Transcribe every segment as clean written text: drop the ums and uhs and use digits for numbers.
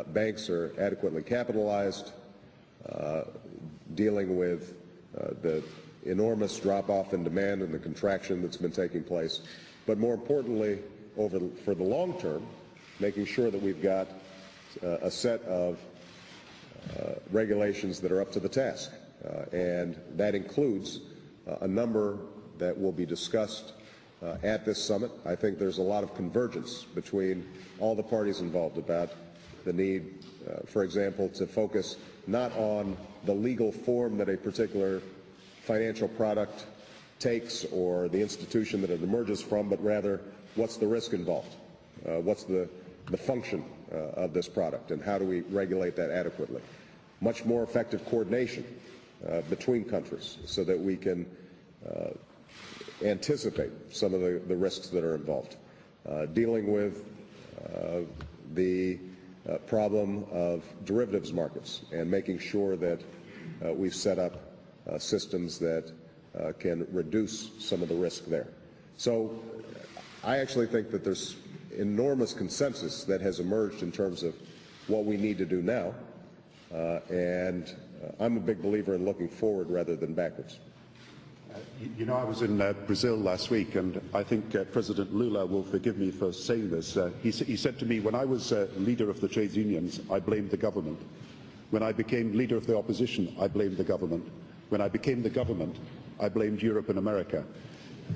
banks are adequately capitalized, dealing with the enormous drop-off in demand and the contraction that's been taking place, but more importantly, for the long term, making sure that we've got a set of regulations that are up to the task. And that includes a number that will be discussed at this summit. I think there's a lot of convergence between all the parties involved about the need, for example, to focus not on the legal form that a particular financial product takes or the institution that it emerges from, but rather what's the risk involved, what's the function of this product, and how do we regulate that adequately. Much more effective coordination between countries so that we can anticipate some of the risks that are involved. Dealing with the problem of derivatives markets and making sure that we've set up systems that can reduce some of the risk there. So I actually think that there's enormous consensus that has emerged in terms of what we need to do now, and I'm a big believer in looking forward rather than backwards. You know, I was in Brazil last week, and I think President Lula will forgive me for saying this. He said to me, when I was leader of the trade unions, I blamed the government. When I became leader of the opposition, I blamed the government. When I became the government, I blamed Europe and America.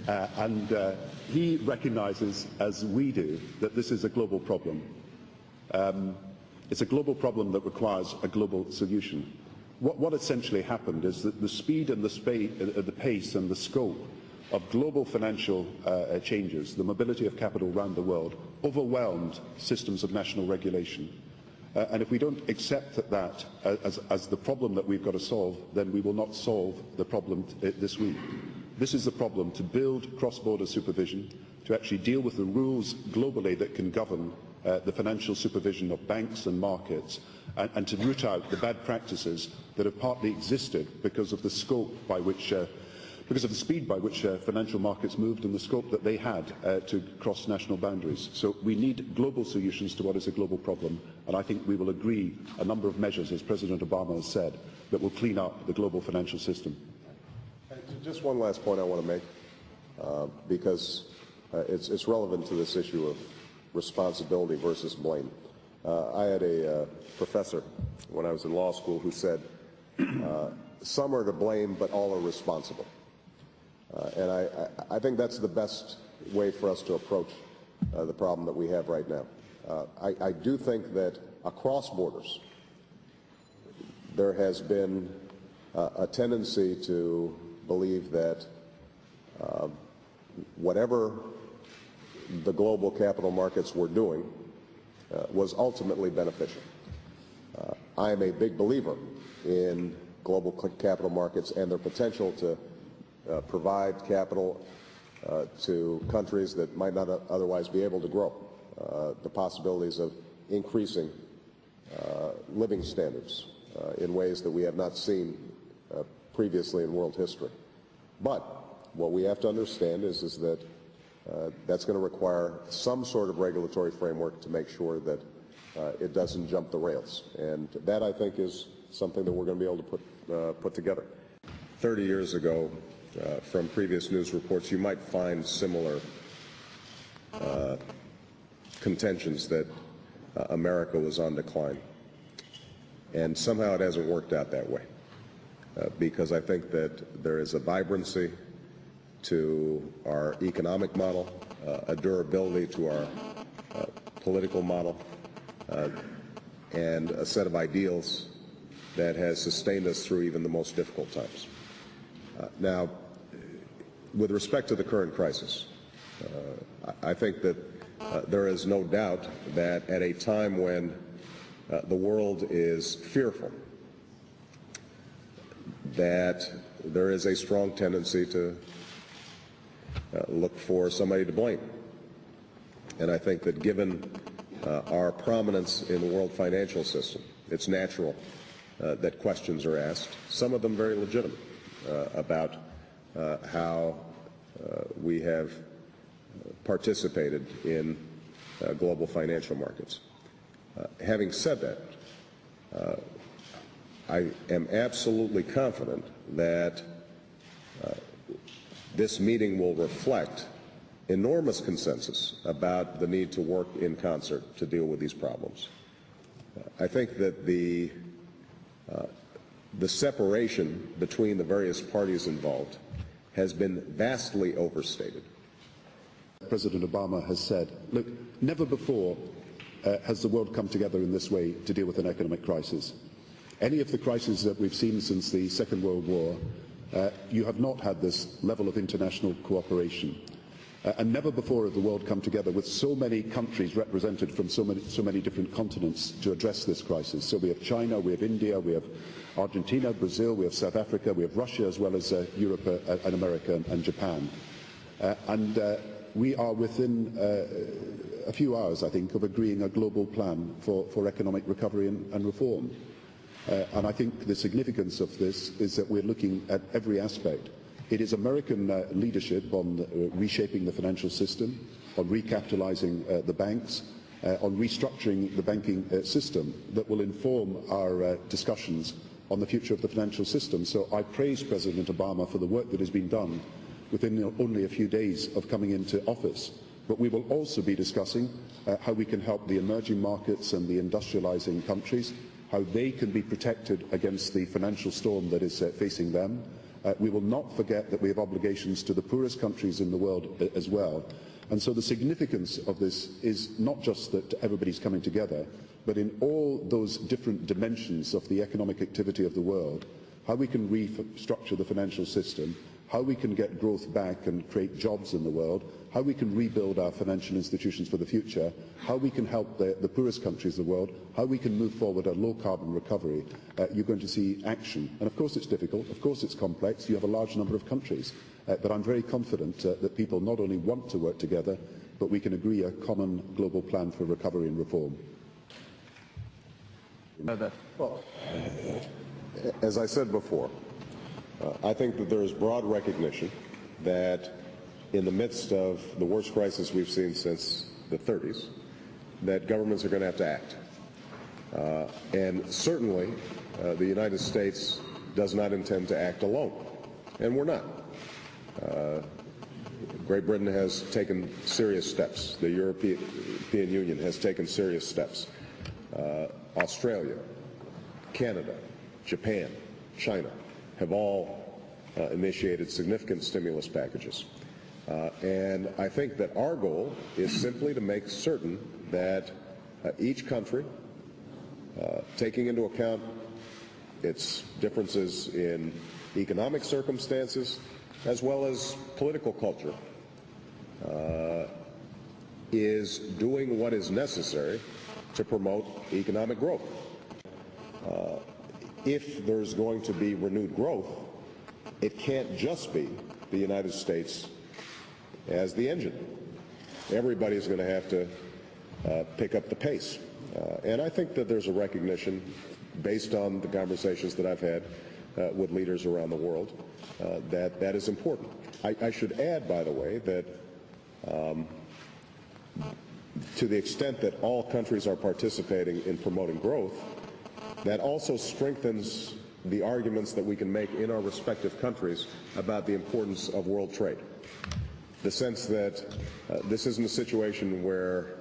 And he recognizes, as we do, that this is a global problem. It's a global problem that requires a global solution. What essentially happened is that the speed and the pace and the scope of global financial changes, the mobility of capital around the world, overwhelmed systems of national regulation. And if we don't accept that as the problem that we've got to solve, then we will not solve the problem this week. This is the problem: to build cross-border supervision, to actually deal with the rules globally that can govern the financial supervision of banks and markets, and to root out the bad practices that have partly existed because of the scope by which, because of the speed by which financial markets moved and the scope that they had to cross national boundaries. So we need global solutions to what is a global problem, and I think we will agree a number of measures, as President Obama has said, that will clean up the global financial system. Just one last point I want to make, because it's relevant to this issue of responsibility versus blame. I had a professor when I was in law school who said, some are to blame, but all are responsible. And I think that's the best way for us to approach the problem that we have right now. I do think that across borders, there has been a tendency to believe that whatever the global capital markets were doing was ultimately beneficial. I am a big believer in global capital markets and their potential to provide capital to countries that might not otherwise be able to grow, the possibilities of increasing living standards in ways that we have not seen previously in world history. But what we have to understand is that that's going to require some sort of regulatory framework to make sure that it doesn't jump the rails. And that, I think, is something that we're going to be able to put together. 30 years ago, from previous news reports, you might find similar contentions that America was on decline. And somehow it hasn't worked out that way. Because I think that there is a vibrancy to our economic model, a durability to our political model, and a set of ideals that has sustained us through even the most difficult times. Now, with respect to the current crisis, I think that there is no doubt that at a time when the world is fearful, that there is a strong tendency to look for somebody to blame. And I think that given our prominence in the world financial system, it's natural that questions are asked, some of them very legitimate, about how we have participated in global financial markets. Having said that, I am absolutely confident that this meeting will reflect enormous consensus about the need to work in concert to deal with these problems. I think that the separation between the various parties involved has been vastly overstated. President Obama has said, look, never before has the world come together in this way to deal with an economic crisis. Any of the crises that we've seen since the Second World War, you have not had this level of international cooperation. And never before has the world come together with so many countries represented from so many different continents to address this crisis. So we have China, we have India, we have Argentina, Brazil, we have South Africa, we have Russia, as well as Europe and America and Japan. We are within a few hours, I think, of agreeing a global plan for economic recovery and reform. And I think the significance of this is that we're looking at every aspect. It is American leadership on reshaping the financial system, on recapitalizing the banks, on restructuring the banking system that will inform our discussions on the future of the financial system. So I praise President Obama for the work that has been done within only a few days of coming into office. But we will also be discussing how we can help the emerging markets and the industrializing countries, how they can be protected against the financial storm that is facing them. We will not forget that we have obligations to the poorest countries in the world as well. And so the significance of this is not just that everybody's coming together, but in all those different dimensions of the economic activity of the world, how we can restructure the financial system, how we can get growth back and create jobs in the world, how we can rebuild our financial institutions for the future, how we can help the poorest countries of the world, how we can move forward a low-carbon recovery. You're going to see action. And of course it's difficult, of course it's complex, you have a large number of countries. But I'm very confident that people not only want to work together, but we can agree a common global plan for recovery and reform. Well, as I said before, I think that there is broad recognition that in the midst of the worst crisis we've seen since the 30s, that governments are going to have to act. And certainly, the United States does not intend to act alone, and we're not. Great Britain has taken serious steps. The European Union has taken serious steps. Australia, Canada, Japan, China have all initiated significant stimulus packages. And I think that our goal is simply to make certain that each country, taking into account its differences in economic circumstances as well as political culture, is doing what is necessary to promote economic growth. If there's going to be renewed growth, it can't just be the United States as the engine. Everybody's going to have to pick up the pace. And I think that there's a recognition, based on the conversations that I've had with leaders around the world, that that is important. I should add, by the way, that to the extent that all countries are participating in promoting growth, that also strengthens the arguments that we can make in our respective countries about the importance of world trade. The sense that this isn't a situation where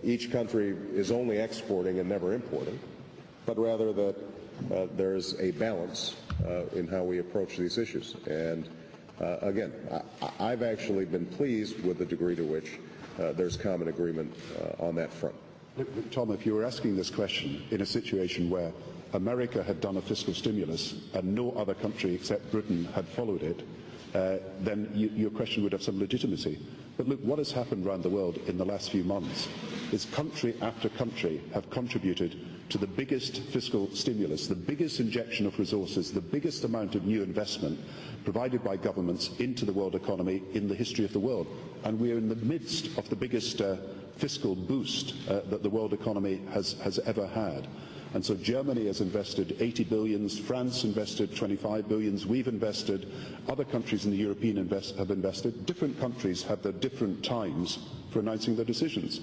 each country is only exporting and never importing, but rather that there's a balance in how we approach these issues. And again, I've actually been pleased with the degree to which there's common agreement on that front. Tom, if you were asking this question in a situation where America had done a fiscal stimulus and no other country except Britain had followed it, then your question would have some legitimacy. But look, what has happened around the world in the last few months is country after country have contributed to the biggest fiscal stimulus, the biggest injection of resources, the biggest amount of new investment provided by governments into the world economy in the history of the world. And we are in the midst of the biggest fiscal boost that the world economy has ever had. And so Germany has invested 80 billions, France invested 25 billions, we've invested, other countries in the European have invested. Different countries have their different times for announcing their decisions.